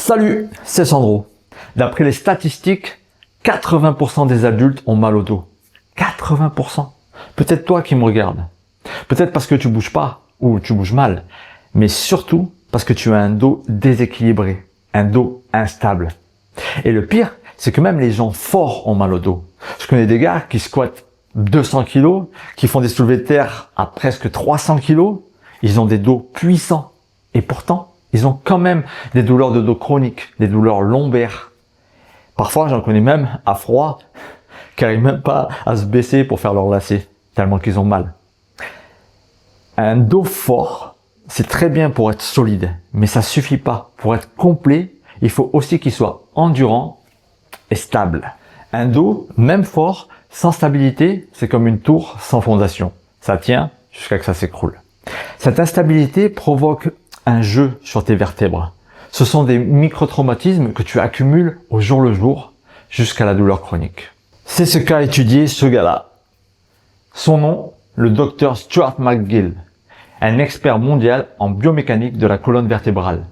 Salut, c'est Sandro. D'après les statistiques, 80% des adultes ont mal au dos. 80%. Peut-être toi qui me regardes. Peut-être parce que tu bouges pas ou tu bouges mal. Mais surtout parce que tu as un dos déséquilibré. Un dos instable. Et le pire, c'est que même les gens forts ont mal au dos. Je connais des gars qui squattent 200 kilos, qui font des soulevés de terre à presque 300 kilos. Ils ont des dos puissants. Et pourtant, ils ont quand même des douleurs de dos chroniques, des douleurs lombaires. Parfois, j'en connais même à froid, qui n'arrivent même pas à se baisser pour faire leur lacet, tellement qu'ils ont mal. Un dos fort, c'est très bien pour être solide, mais ça suffit pas. Pour être complet, il faut aussi qu'il soit endurant et stable. Un dos, même fort, sans stabilité, c'est comme une tour sans fondation. Ça tient jusqu'à ce que ça s'écroule. Cette instabilité provoque un jeu sur tes vertèbres. Ce sont des micro-traumatismes que tu accumules au jour le jour jusqu'à la douleur chronique. C'est ce qu'a étudié ce gars-là. Son nom, le docteur Stuart McGill, un expert mondial en biomécanique de la colonne vertébrale.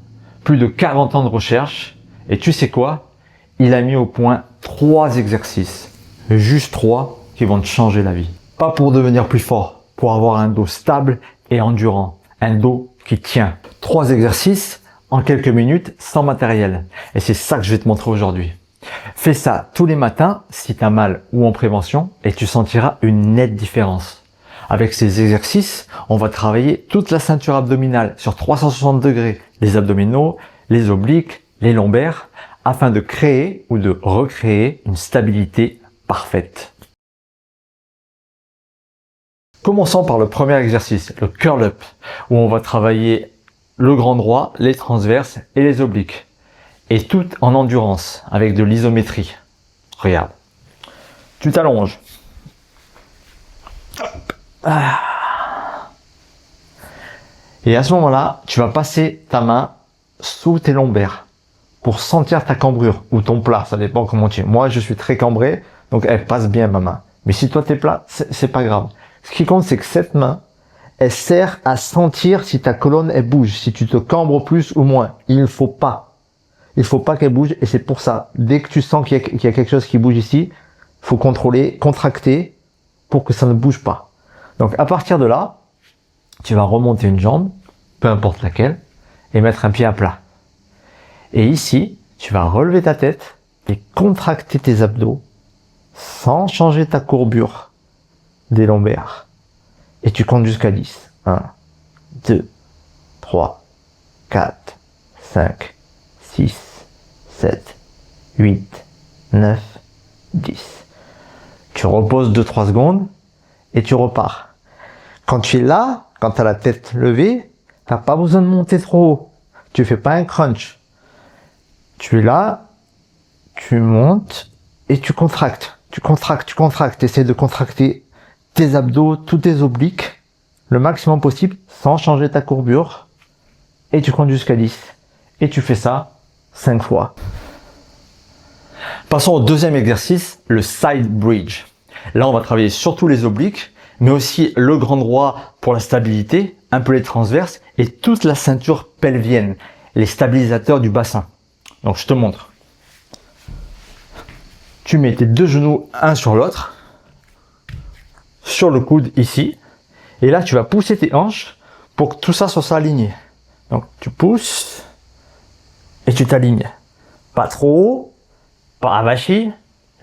Plus de 40 ans de recherche, et tu sais quoi? Il a mis au point 3 exercices, juste 3 qui vont te changer la vie. Pas pour devenir plus fort, pour avoir un dos stable et endurant, un dos qui tient. 3 exercices en quelques minutes sans matériel. Et c'est ça que je vais te montrer aujourd'hui. Fais ça tous les matins si tu as mal ou en prévention et tu sentiras une nette différence. Avec ces exercices, on va travailler toute la ceinture abdominale sur 360 degrés, les abdominaux, les obliques, les lombaires, afin de créer ou de recréer une stabilité parfaite. Commençons par le premier exercice, le curl up, où on va travailler le grand droit, les transverses et les obliques. Et tout en endurance, avec de l'isométrie. Regarde. Tu t'allonges. Et à ce moment-là, tu vas passer ta main sous tes lombaires pour sentir ta cambrure ou ton plat, ça dépend comment tu es. Moi, je suis très cambré, donc elle passe bien ma main. Mais si toi t'es plat, c'est pas grave. Ce qui compte, c'est que cette main, elle sert à sentir si ta colonne, elle bouge, si tu te cambres plus ou moins. Il faut pas qu'elle bouge, et c'est pour ça, dès que tu sens qu'il y a quelque chose qui bouge ici, faut contrôler, contracter, pour que ça ne bouge pas. Donc, à partir de là, tu vas remonter une jambe, peu importe laquelle, et mettre un pied à plat. Et ici, tu vas relever ta tête et contracter tes abdos, sans changer ta courbure des lombaires. Et tu comptes jusqu'à 10. 1, 2, 3, 4, 5, 6, 7, 8, 9, 10. Tu reposes 2-3 secondes et tu repars. Quand tu es là, quand tu as la tête levée, tu n'as pas besoin de monter trop haut. Tu fais pas un crunch. Tu es là, tu montes et tu contractes. Tu contractes. Essaie de contracter tes abdos, tous tes obliques, le maximum possible, sans changer ta courbure. Et tu comptes jusqu'à 10. Et tu fais ça 5 fois. Passons au deuxième exercice, le side bridge. Là, on va travailler surtout les obliques, mais aussi le grand droit pour la stabilité, un peu les transverses et toute la ceinture pelvienne, les stabilisateurs du bassin. Donc, je te montre. Tu mets tes 2 genoux un sur l'autre, sur le coude ici, et là, tu vas pousser tes hanches pour que tout ça soit aligné. Donc, tu pousses et tu t'alignes. Pas trop haut, pas avachi,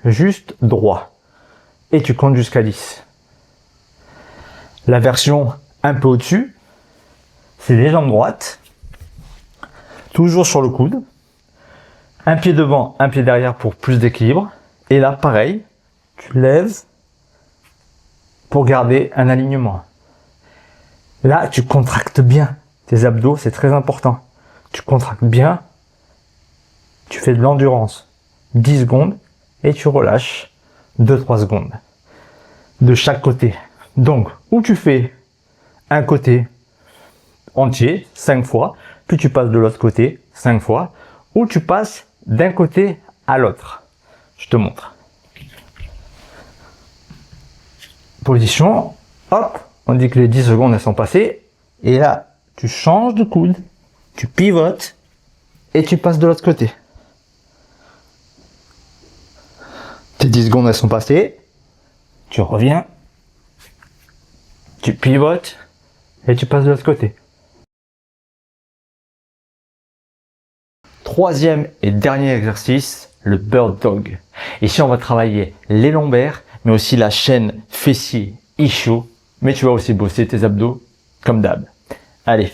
juste droit. Et tu comptes jusqu'à 10. La version un peu au-dessus, c'est les jambes droites, toujours sur le coude, un pied devant, un pied derrière pour plus d'équilibre. Et là, pareil, tu lèves pour garder un alignement. Là, tu contractes bien tes abdos, c'est très important. Tu contractes bien, tu fais de l'endurance, 10 secondes, et tu relâches 2-3 secondes de chaque côté. Donc, ou tu fais un côté entier 5 fois, puis tu passes de l'autre côté 5 fois, ou tu passes d'un côté à l'autre. Je te montre. Position, hop, on dit que les 10 secondes elles sont passées, et là, tu changes de coude, tu pivotes, et tu passes de l'autre côté. Tes 10 secondes, elles sont passées. Tu reviens. Tu pivotes et tu passes de l'autre côté. Troisième et dernier exercice, le bird dog. Ici, on va travailler les lombaires, mais aussi la chaîne fessier ischio. Mais tu vas aussi bosser tes abdos comme d'hab. Allez,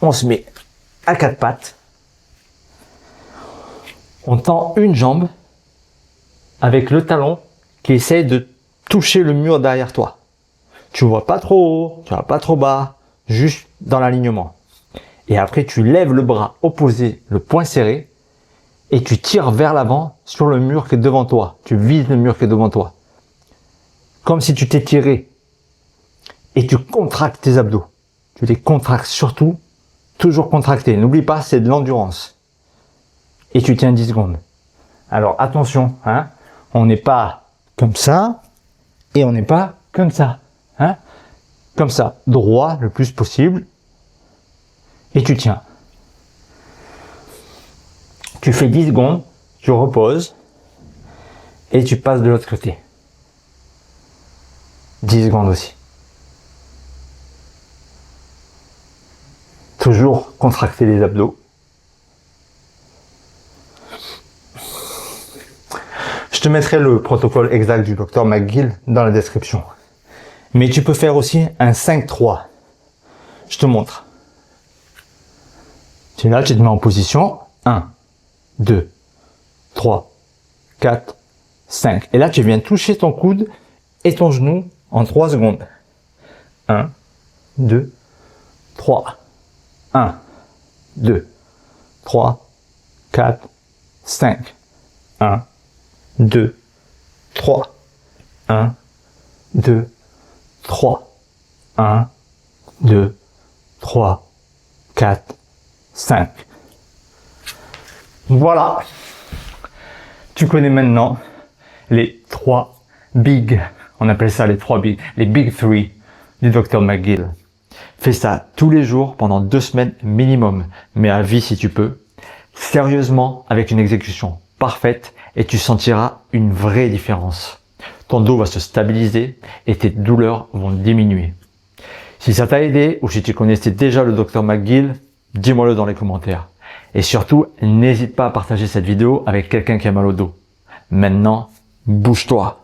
on se met à quatre pattes. On tend une jambe avec le talon qui essaye de toucher le mur derrière toi. Tu ne vois pas trop haut, tu ne vas pas trop bas, juste dans l'alignement. Et après, tu lèves le bras opposé, le poing serré, et tu tires vers l'avant sur le mur qui est devant toi. Tu vises le mur qui est devant toi. Comme si tu t'étirais. Et tu contractes tes abdos. Tu les contractes surtout, toujours contractés. N'oublie pas, c'est de l'endurance. Et tu tiens 10 secondes. Alors attention, hein, on n'est pas comme ça, et on n'est pas comme ça. Hein, comme ça, droit le plus possible. Et tu tiens. Tu fais 10 secondes, tu reposes et tu passes de l'autre côté. 10 secondes aussi. Toujours contracter les abdos. Je te mettrai le protocole exact du Dr McGill dans la description. Mais tu peux faire aussi un 5-3. Je te montre. Tu es là, tu te mets en position. 1, 2, 3, 4, 5. Et là, tu viens toucher ton coude et ton genou en 3 secondes. 1, 2, 3. 1, 2, 3, 4, 5. 1, 2, 3. 1, 2, 3. 1, 2, 3, 4, 5. Voilà. Tu connais maintenant les 3 big, on appelle ça les 3 big, les big 3 du Dr McGill. Fais ça tous les jours pendant 2 semaines minimum, mais à vie si tu peux, sérieusement avec une exécution parfaite et tu sentiras une vraie différence. Ton dos va se stabiliser et tes douleurs vont diminuer. Si ça t'a aidé ou si tu connaissais déjà le Dr McGill, dis-moi-le dans les commentaires. Et surtout, n'hésite pas à partager cette vidéo avec quelqu'un qui a mal au dos. Maintenant, bouge-toi.